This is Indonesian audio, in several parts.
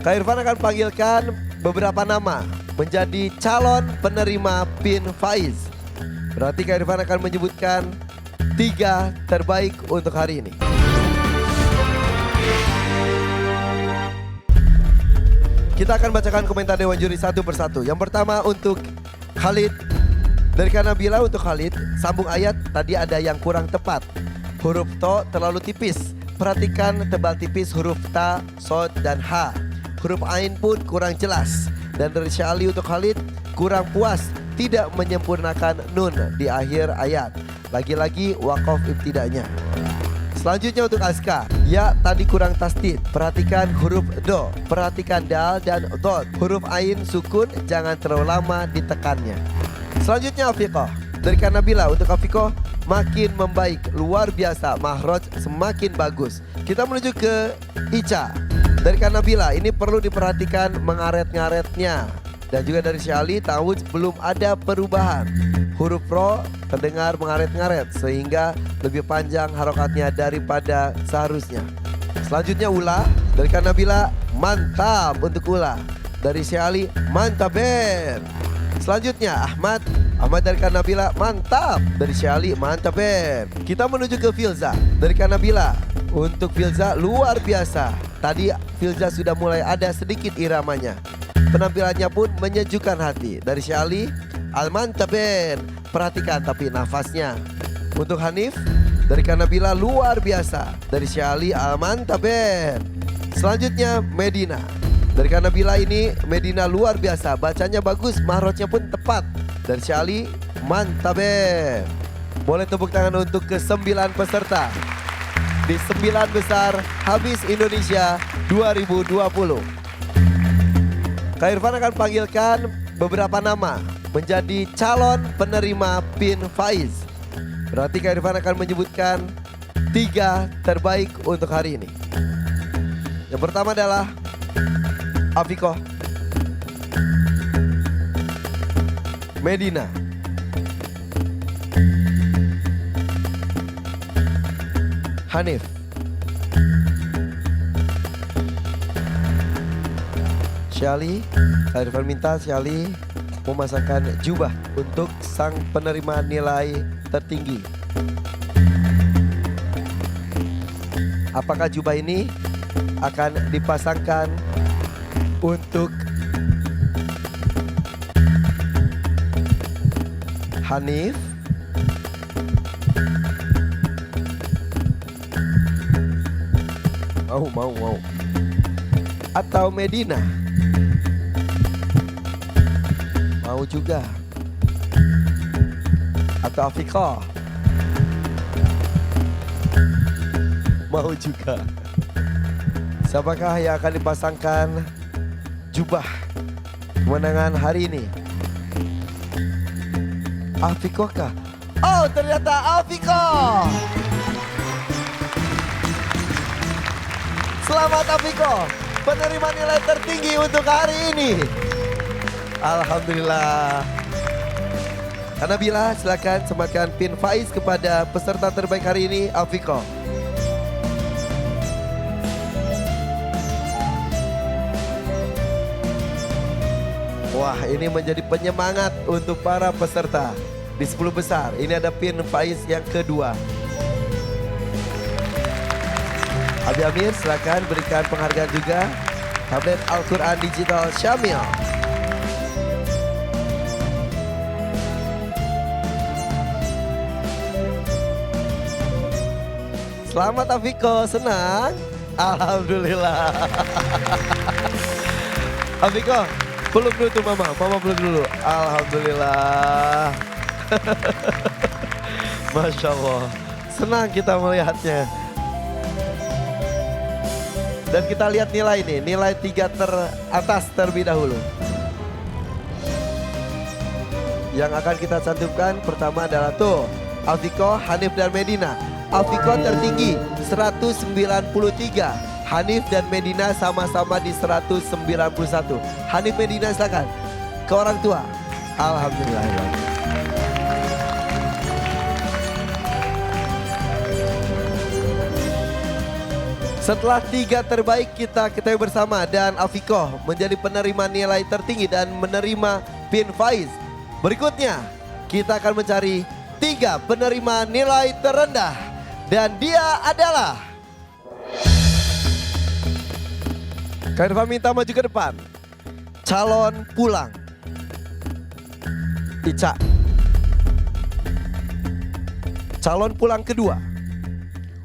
Kak Irfan akan panggilkan beberapa nama menjadi calon penerima PIN Faiz. Berarti Kak Irfan akan menyebutkan 3 terbaik untuk hari ini. Kita akan bacakan komentar Dewan Juri satu persatu. Yang pertama untuk Khalid. Dari Kanabila untuk Khalid, sambung ayat tadi ada yang kurang tepat. Huruf to terlalu tipis. Perhatikan tebal tipis huruf ta, sod, dan ha. Huruf ain pun kurang jelas. Dan dari Syali untuk Khalid, kurang puas tidak menyempurnakan nun di akhir ayat. Lagi-lagi wakof ibtidanya. Selanjutnya untuk Aska, ya tadi kurang tasdid. Perhatikan huruf do, perhatikan dal dan dot. Huruf ain sukun jangan terlalu lama ditekannya. Selanjutnya Afikoh, dari Kanabila untuk Afikoh makin membaik, luar biasa, mahroj semakin bagus. Kita menuju ke Ica, dari Kanabila ini perlu diperhatikan mengaret-ngaretnya. Dan juga dari Syali, Tawuj belum ada perubahan. Huruf ro terdengar mengaret-ngaret sehingga lebih panjang harokatnya daripada seharusnya. Selanjutnya Ula, dari Kanabila mantap untuk Ula. Dari Syali mantap Ben. Selanjutnya Ahmad dari Kanabila mantap. Dari Syali mantap Ben. Kita menuju ke Filza, dari Kanabila. Untuk Filza luar biasa. Tadi Filza sudah mulai ada sedikit iramanya. Penampilannya pun menyejukkan hati. Dari Syali, al-mantap Ben. Perhatikan tapi nafasnya. Untuk Hanif, dari Kanabila luar biasa. Dari Syali, al-mantap Ben. Selanjutnya Medina. Dari Kanabila ini Medina luar biasa. Bacanya bagus, mahrojnya pun tepat. Dari Syali, mantap Ben. Boleh tepuk tangan untuk ke-9 peserta di 9 besar Habis Indonesia 2020. Kak Irfan akan panggilkan beberapa nama menjadi calon penerima PIN Faiz. Berarti Kak Irfan akan menyebutkan 3 terbaik untuk hari ini. Yang pertama adalah Afikoh, Medina, Hanif, Syali. Kak Irfan minta Syali memasangkan jubah untuk sang penerima nilai tertinggi. Apakah jubah ini akan dipasangkan untuk Hanif, mau atau Medina? Mau juga. Atau Afikoh? Mau juga. Siapakah yang akan dipasangkan jubah kemenangan hari ini? Afikoh kah? Oh, ternyata Afikoh. Selamat Afikoh, penerima nilai tertinggi untuk hari ini. Alhamdulillah. Kanabila, silakan sematkan PIN Faiz kepada peserta terbaik hari ini, Afikoh. Wah, ini menjadi penyemangat untuk para peserta di 10 besar. Ini ada PIN Faiz yang kedua. Abi Amir, silakan berikan penghargaan juga. Tablet Al-Quran Digital Syamil. Selamat Afikoh, senang? Alhamdulillah. Afikoh, peluk dulu tuh mama peluk dulu. Alhamdulillah. Masya Allah, senang kita melihatnya. Dan kita lihat nilai ini, nilai 3 teratas terlebih dahulu. Yang akan kita cantumkan pertama adalah tuh, Afikoh, Hanif dan Medina. Afikoh tertinggi 193. Hanif dan Medina sama-sama di 191. Hanif, Medina silakan ke orang tua. Alhamdulillah. Setelah 3 terbaik kita ketahui bersama dan Afikoh menjadi penerima nilai tertinggi dan menerima pin Faiz. Berikutnya kita akan mencari 3 penerima nilai terendah dan dia adalah Kak Irfan minta maju ke depan. Calon pulang. Ica. Calon pulang kedua.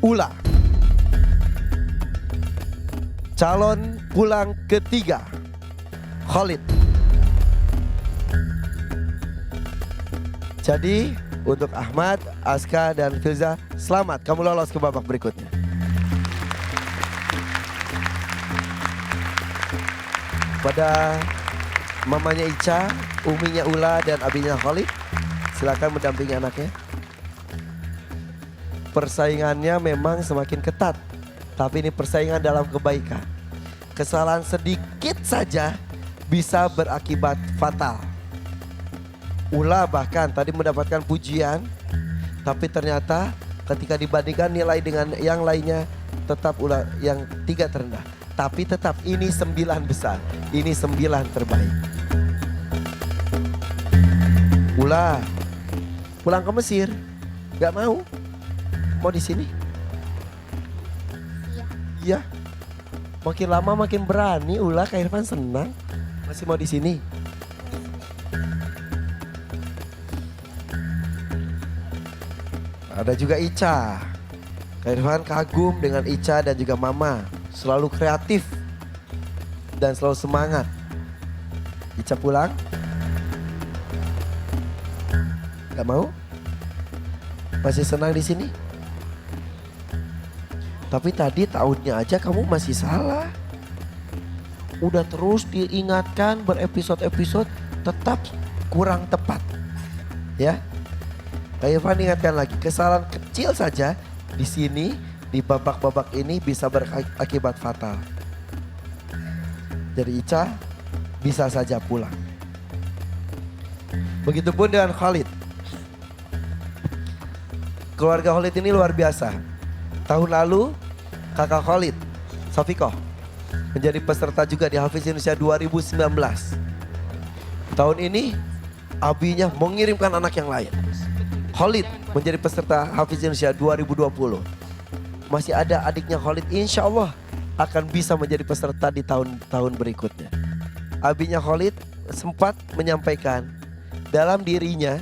Ula. Calon pulang ketiga, Khalid. Jadi untuk Ahmad, Aska dan Filza, selamat kamu lolos ke babak berikutnya. Pada mamanya Ica, uminya Ula dan abinya Khalid, silakan mendampingi anaknya. Persaingannya memang semakin ketat, tapi ini persaingan dalam kebaikan. Kesalahan sedikit saja bisa berakibat fatal. Ula bahkan tadi mendapatkan pujian, tapi ternyata ketika dibandingkan nilai dengan yang lainnya tetap Ula yang 3 terendah. Tapi tetap ini 9 besar, ini 9 terbaik. Ula pulang ke Mesir, gak mau di sini? Iya. Makin lama makin berani Ula, Kak Irfan senang. Masih mau di sini? Ada juga Ica. Kak Irfan kagum dengan Ica dan juga Mama. Selalu kreatif dan selalu semangat. Ica pulang? Gak mau? Masih senang di sini? Tapi tadi tahunnya aja kamu masih salah. Udah terus diingatkan berepisode-episode tetap kurang tepat. Ya. Kak Irfan ingatkan lagi, kesalahan kecil saja di sini di babak-babak ini bisa berakibat fatal. Jadi Ica bisa saja pulang. Begitupun dengan Khalid. Keluarga Khalid ini luar biasa. Tahun lalu kakak Khalid, Safikoh, menjadi peserta juga di Hafiz Indonesia 2019. Tahun ini abinya mengirimkan anak yang lain. Khalid menjadi peserta Hafiz Indonesia 2020. Masih ada adiknya Khalid, insya Allah akan bisa menjadi peserta di tahun-tahun berikutnya. Abinya Khalid sempat menyampaikan dalam dirinya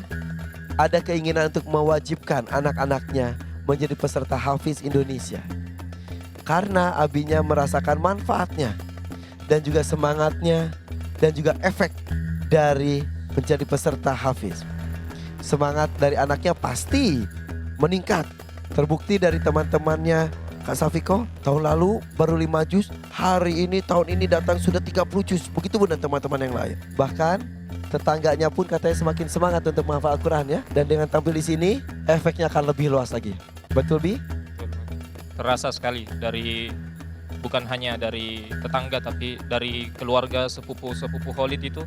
ada keinginan untuk mewajibkan anak-anaknya menjadi peserta Hafiz Indonesia. Karena abinya merasakan manfaatnya dan juga semangatnya dan juga efek dari menjadi peserta Hafiz. Semangat dari anaknya pasti meningkat. Terbukti dari teman-temannya Kak Safikoh tahun lalu baru 5 juz, hari ini tahun ini datang sudah 30 juz. Begitu pun dan teman-teman yang lain. Bahkan tetangganya pun katanya semakin semangat untuk menghafal Al-Quran ya. Dan dengan tampil di sini efeknya akan lebih luas lagi. Betul Bi? Terasa sekali dari bukan hanya dari tetangga tapi dari keluarga sepupu Khalid itu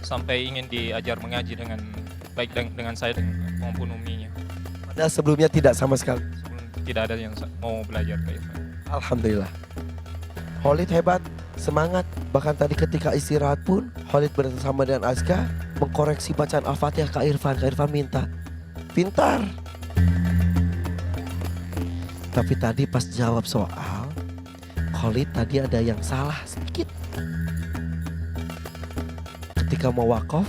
sampai ingin diajar mengaji dengan baik dengan saya maupun uminya. Padahal sebelumnya tidak sama sekali. Tidak ada yang mau belajar kayak saya. Alhamdulillah. Khalid hebat, semangat. Bahkan tadi ketika istirahat pun Khalid bersama dengan Aska mengkoreksi bacaan Al-Fatihah Kak Irfan. Kak Irfan minta, pintar. Tapi tadi pas jawab soal, Khalid tadi ada yang salah sedikit. Ketika mau wakaf,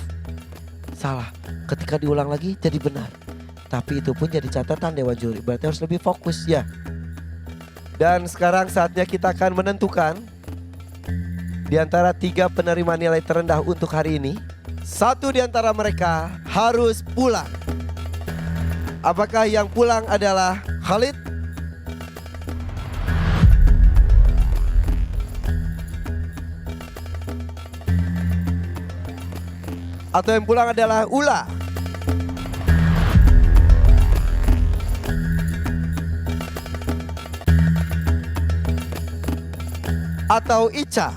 salah. Ketika diulang lagi jadi benar. Tapi itu pun jadi catatan Dewan Juri. Berarti harus lebih fokus ya. Dan sekarang saatnya kita akan menentukan di antara 3 penerima nilai terendah untuk hari ini. 1 di antara mereka harus pulang. Apakah yang pulang adalah Khalid? Atau yang pulang adalah Ula? Atau Ica?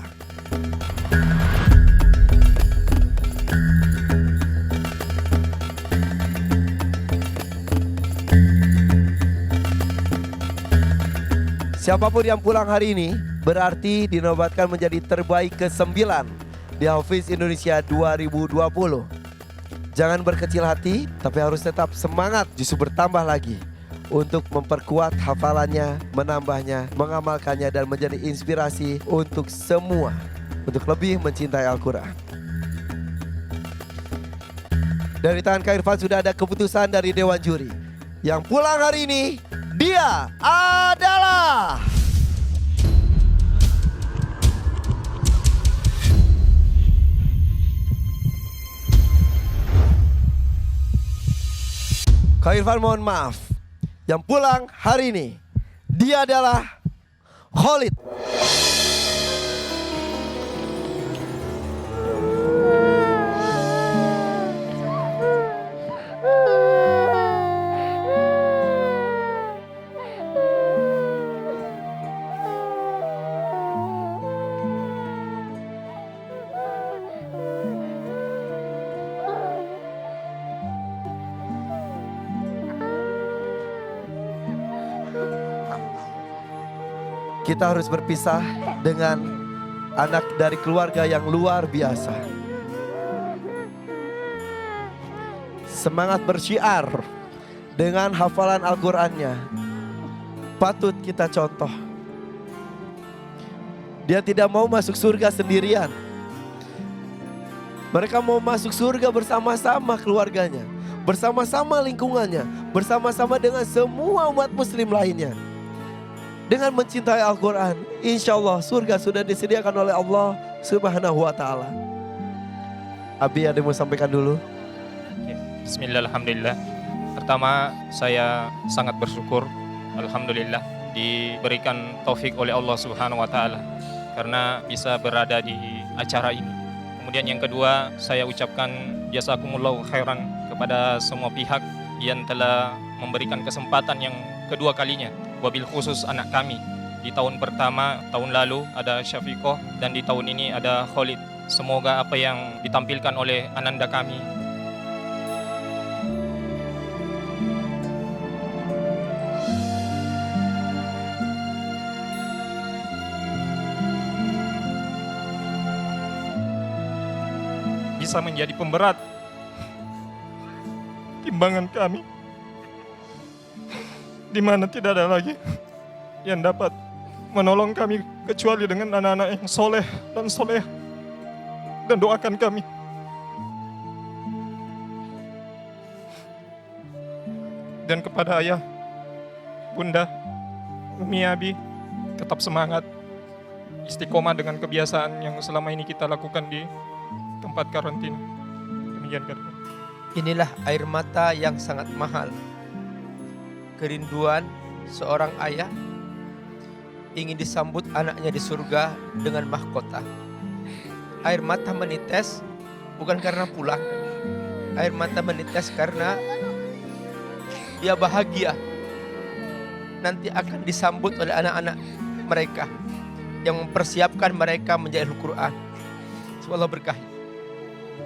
Siapapun yang pulang hari ini berarti dinobatkan menjadi terbaik ke-9 di Hafiz Indonesia 2020. Jangan berkecil hati, tapi harus tetap semangat, justru bertambah lagi untuk memperkuat hafalannya, menambahnya, mengamalkannya, dan menjadi inspirasi untuk semua untuk lebih mencintai Al-Quran. Dari tangan Kak Irfan sudah ada keputusan dari Dewan Juri. Yang pulang hari ini, dia adalah... Kak Irfan mohon maaf. Yang pulang hari ini, dia adalah Khalid. Kita harus berpisah dengan anak dari keluarga yang luar biasa. Semangat bersyiar dengan hafalan Al-Qur'annya patut kita contoh. Dia tidak mau masuk surga sendirian. Mereka mau masuk surga bersama-sama keluarganya, bersama-sama lingkungannya, bersama-sama dengan semua umat muslim lainnya. Dengan mencintai Al-Quran, insya Allah surga sudah disediakan oleh Allah Subhanahu wa Ta'ala. Abi ada yang mau sampaikan dulu? Bismillah, alhamdulillah. Pertama, saya sangat bersyukur, alhamdulillah, diberikan taufik oleh Allah Subhanahu wa Ta'ala karena bisa berada di acara ini. Kemudian yang kedua, saya ucapkan jazakumullahu khairan kepada semua pihak yang telah memberikan kesempatan yang kedua kalinya, wabil khusus anak kami. Di tahun pertama, tahun lalu ada Syafiqoh, dan di tahun ini ada Khalid. Semoga apa yang ditampilkan oleh ananda kami bisa menjadi pemberat timbangan kami, di mana tidak ada lagi yang dapat menolong kami kecuali dengan anak-anak yang soleh dan soleh. Dan doakan kami dan kepada ayah, bunda, umi, abi, tetap semangat, istiqomah dengan kebiasaan yang selama ini kita lakukan di tempat karantina. Demikian kan. Inilah air mata yang sangat mahal. Kerinduan seorang ayah ingin disambut anaknya di surga dengan mahkota. Air mata menites bukan karena pulang. Air mata menites karena dia bahagia nanti akan disambut oleh anak-anak mereka yang mempersiapkan mereka menjadi Al-Quran. Semoga Allah berkahi.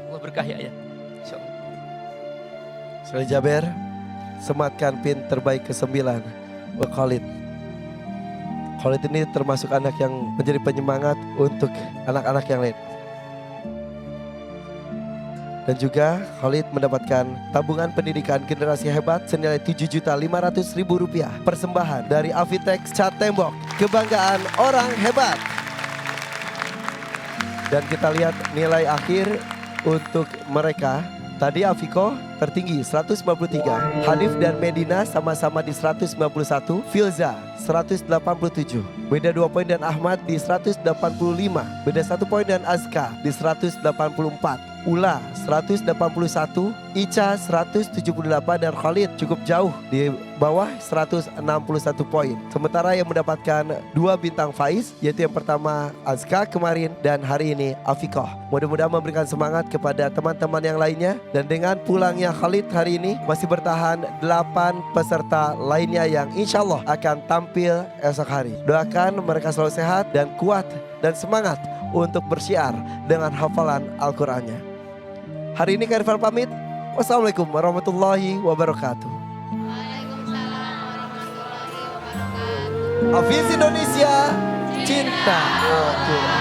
Allah berkahi ayah. InsyaAllah. Sekali Jaber, sematkan pin terbaik ke-9 buat Khalid. Khalid ini termasuk anak yang menjadi penyemangat untuk anak-anak yang lain. Dan juga Khalid mendapatkan tabungan pendidikan generasi hebat senilai Rp7.500.000. Persembahan dari Avitex Cat Tembok, kebanggaan orang hebat. Dan kita lihat nilai akhir untuk mereka. Tadi Afiko tertinggi 193, Hanif dan Medina sama-sama di 191, Filza 187, beda 2 poin dan Ahmad di 185, beda 1 poin dan Azka di 184, Ula 181, Ica 178 dan Khalid cukup jauh di bawah 161 poin. Sementara yang mendapatkan 2 bintang Faiz, yaitu yang pertama Azka kemarin dan hari ini Afikoh. Mudah-mudahan memberikan semangat kepada teman-teman yang lainnya. Dan dengan pulangnya Khalid hari ini masih bertahan 8 peserta lainnya yang insya Allah akan tampil esok hari. Doakan mereka selalu sehat dan kuat dan semangat untuk bersyiar dengan hafalan Al-Qur'annya. Hari ini Kak Irfan pamit. Wassalamualaikum warahmatullahi wabarakatuh. Waalaikumsalam warahmatullahi wabarakatuh. Hafiz Indonesia, cinta Al-Quran.